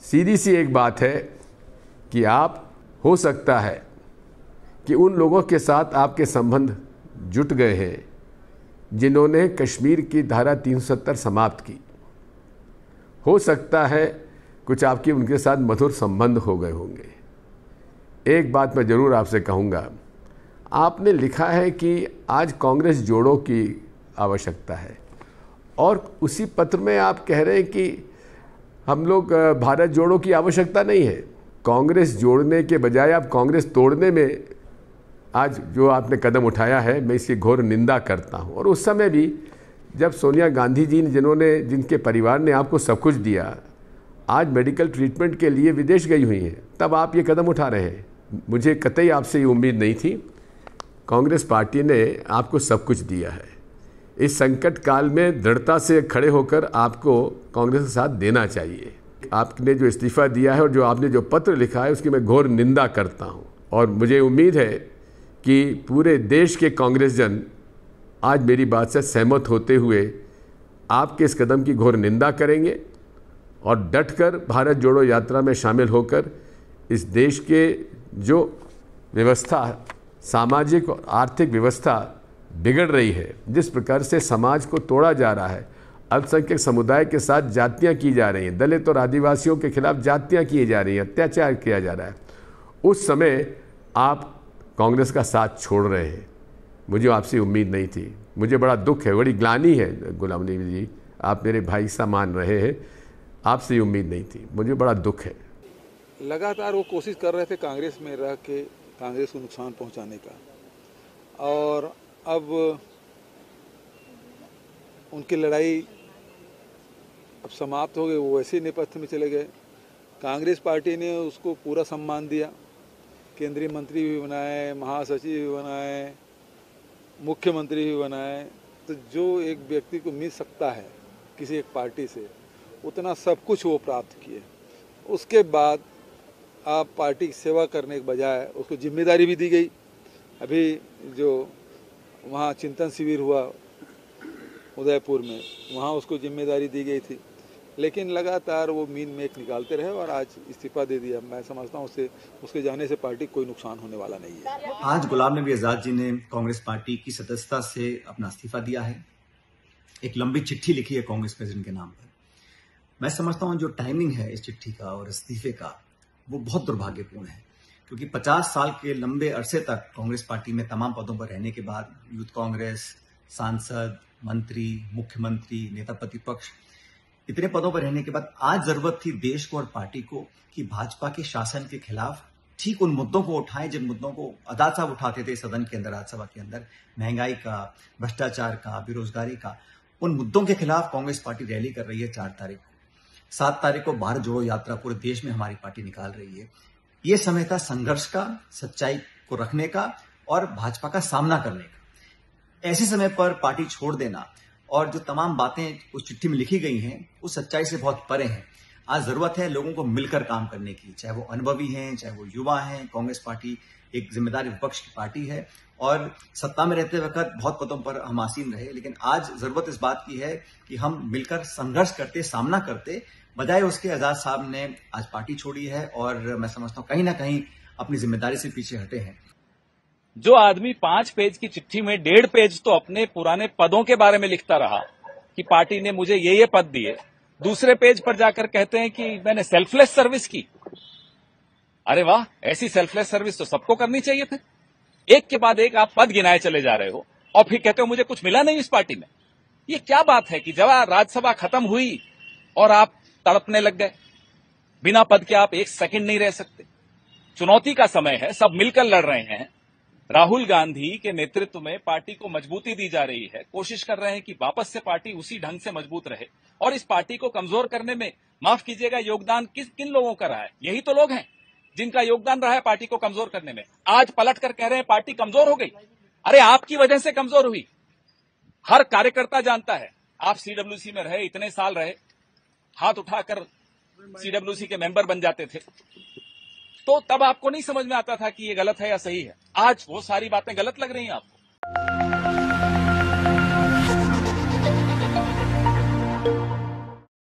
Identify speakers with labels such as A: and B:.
A: सीधी सी एक बात है कि आप हो सकता है कि उन लोगों के साथ आपके संबंध जुट गए हैं जिन्होंने कश्मीर की धारा 370 समाप्त की। हो सकता है कुछ आपकी उनके साथ मधुर संबंध हो गए होंगे। एक बात मैं ज़रूर आपसे कहूँगा, आपने लिखा है कि आज कांग्रेस जोड़ो की आवश्यकता है और उसी पत्र में आप कह रहे हैं कि हम लोग भारत जोड़ो की आवश्यकता नहीं है। कांग्रेस जोड़ने के बजाय आप कांग्रेस तोड़ने में आज जो आपने कदम उठाया है, मैं इसकी घोर निंदा करता हूं। और उस समय भी जब सोनिया गांधी जी ने जिनके परिवार ने आपको सब कुछ दिया, आज मेडिकल ट्रीटमेंट के लिए विदेश गई हुई हैं, तब आप ये कदम उठा रहे हैं। मुझे कतई आपसे ये उम्मीद नहीं थी। कांग्रेस पार्टी ने आपको सब कुछ दिया है। इस संकट काल में दृढ़ता से खड़े होकर आपको कांग्रेस का साथ देना चाहिए। आपने जो इस्तीफा दिया है और जो आपने जो पत्र लिखा है उसकी मैं घोर निंदा करता हूं और मुझे उम्मीद है कि पूरे देश के कांग्रेसजन आज मेरी बात से सहमत होते हुए आपके इस कदम की घोर निंदा करेंगे और डटकर भारत जोड़ो यात्रा में शामिल होकर इस देश के जो व्यवस्था, सामाजिक और आर्थिक व्यवस्था बिगड़ रही है, जिस प्रकार से समाज को तोड़ा जा रहा है, अल्पसंख्यक समुदाय के साथ जातियां की जा रही हैं, दलित और आदिवासियों के खिलाफ जातियां की जा रही हैं, अत्याचार किया जा रहा है, उस समय आप कांग्रेस का साथ छोड़ रहे हैं। मुझे आपसे उम्मीद नहीं थी। मुझे बड़ा दुख है, बड़ी ग्लानि है गुलाम नबी जी, आप मेरे भाई सा मान रहे हैं, आपसे उम्मीद नहीं थी, मुझे बड़ा दुख है।
B: लगातार वो कोशिश कर रहे थे कांग्रेस में रह के कांग्रेस को नुकसान पहुंचाने का, और अब उनकी लड़ाई अब समाप्त हो गई। वो वैसे नेपथ्य में चले गए। कांग्रेस पार्टी ने उसको पूरा सम्मान दिया, केंद्रीय मंत्री भी बनाए, महासचिव भी बनाए, मुख्यमंत्री भी बनाए। तो जो एक व्यक्ति को मिल सकता है किसी एक पार्टी से, उतना सब कुछ वो प्राप्त किए। उसके बाद आप पार्टी की सेवा करने के बजाय उसको जिम्मेदारी भी दी गई। अभी जो वहाँ चिंतन शिविर हुआ उदयपुर में, वहाँ उसको जिम्मेदारी दी गई थी, लेकिन लगातार वो मीन मेख निकालते रहे और आज इस्तीफा दे दिया। मैं समझता हूँ उसके जाने से पार्टी कोई नुकसान होने वाला नहीं है।
C: आज गुलाम नबी आजाद जी ने कांग्रेस पार्टी की सदस्यता से अपना इस्तीफा दिया है। एक लंबी चिट्ठी लिखी है कांग्रेस प्रेसिडेंट के नाम पर। मैं समझता हूँ जो टाइमिंग है इस चिट्ठी का और इस्तीफे का, वो बहुत दुर्भाग्यपूर्ण है, क्योंकि 50 साल के लंबे अरसे तक कांग्रेस पार्टी में तमाम पदों पर रहने के बाद, यूथ कांग्रेस, सांसद, मंत्री, मुख्यमंत्री, नेता प्रतिपक्ष, इतने पदों पर रहने के बाद आज जरूरत थी देश को और पार्टी को कि भाजपा के शासन के खिलाफ ठीक उन मुद्दों को उठाएं जिन मुद्दों को आजाद साहब उठाते थे सदन के अंदर, राज्यसभा के अंदर, महंगाई का, भ्रष्टाचार का, बेरोजगारी का। उन मुद्दों के खिलाफ कांग्रेस पार्टी रैली कर रही है 4 तारीख को। 7 तारीख को भारत जोड़ो यात्रा पूरे देश में हमारी पार्टी निकाल रही है। ये समय था संघर्ष का, सच्चाई को रखने का और भाजपा का सामना करने का। ऐसे समय पर पार्टी छोड़ देना और जो तमाम बातें उस चिट्ठी में लिखी गई हैं, उस सच्चाई से बहुत परे हैं। आज जरूरत है लोगों को मिलकर काम करने की, चाहे वो अनुभवी हैं, चाहे वो युवा हैं। कांग्रेस पार्टी एक जिम्मेदार विपक्ष की पार्टी है और सत्ता में रहते वक्त बहुत पदों पर हम आसीन रहे, लेकिन आज जरूरत इस बात की है कि हम मिलकर संघर्ष करते, सामना करते, बजाय उसके आजाद साहब ने आज पार्टी छोड़ी है और मैं समझता हूं कहीं ना कहीं अपनी जिम्मेदारी से पीछे हटे हैं।
D: जो आदमी 5 पेज की चिट्ठी में 1.5 पेज तो अपने पुराने पदों के बारे में लिखता रहा कि पार्टी ने मुझे ये पद दिए, दूसरे पेज पर जाकर कहते हैं कि मैंने सेल्फलेस सर्विस की। अरे वाह, ऐसी सेल्फलेस सर्विस तो सबको करनी चाहिए। फिर एक के बाद एक आप पद गिनाए चले जा रहे हो और फिर कहते हो मुझे कुछ मिला नहीं इस पार्टी में। ये क्या बात है कि जब राज्यसभा खत्म हुई और आप तड़पने लग गए, बिना पद के आप एक सेकंड नहीं रह सकते। चुनौती का समय है, सब मिलकर लड़ रहे हैं। राहुल गांधी के नेतृत्व में पार्टी को मजबूती दी जा रही है, कोशिश कर रहे हैं कि वापस से पार्टी उसी ढंग से मजबूत रहे। और इस पार्टी को कमजोर करने में, माफ कीजिएगा, योगदान किन लोगों का रहा है? यही तो लोग हैं जिनका योगदान रहा है पार्टी को कमजोर करने में। आज पलट कर कह रहे हैं पार्टी कमजोर हो गई। अरे आपकी वजह से कमजोर हुई, हर कार्यकर्ता जानता है। आप सीडब्ल्यूसी में रहे, इतने साल रहे, हाथ उठाकर सीडब्ल्यूसी के मेंबर बन जाते थे, तो तब आपको नहीं समझ में आता था कि ये गलत है या सही है। आज वो सारी बातें गलत लग रही हैं आपको।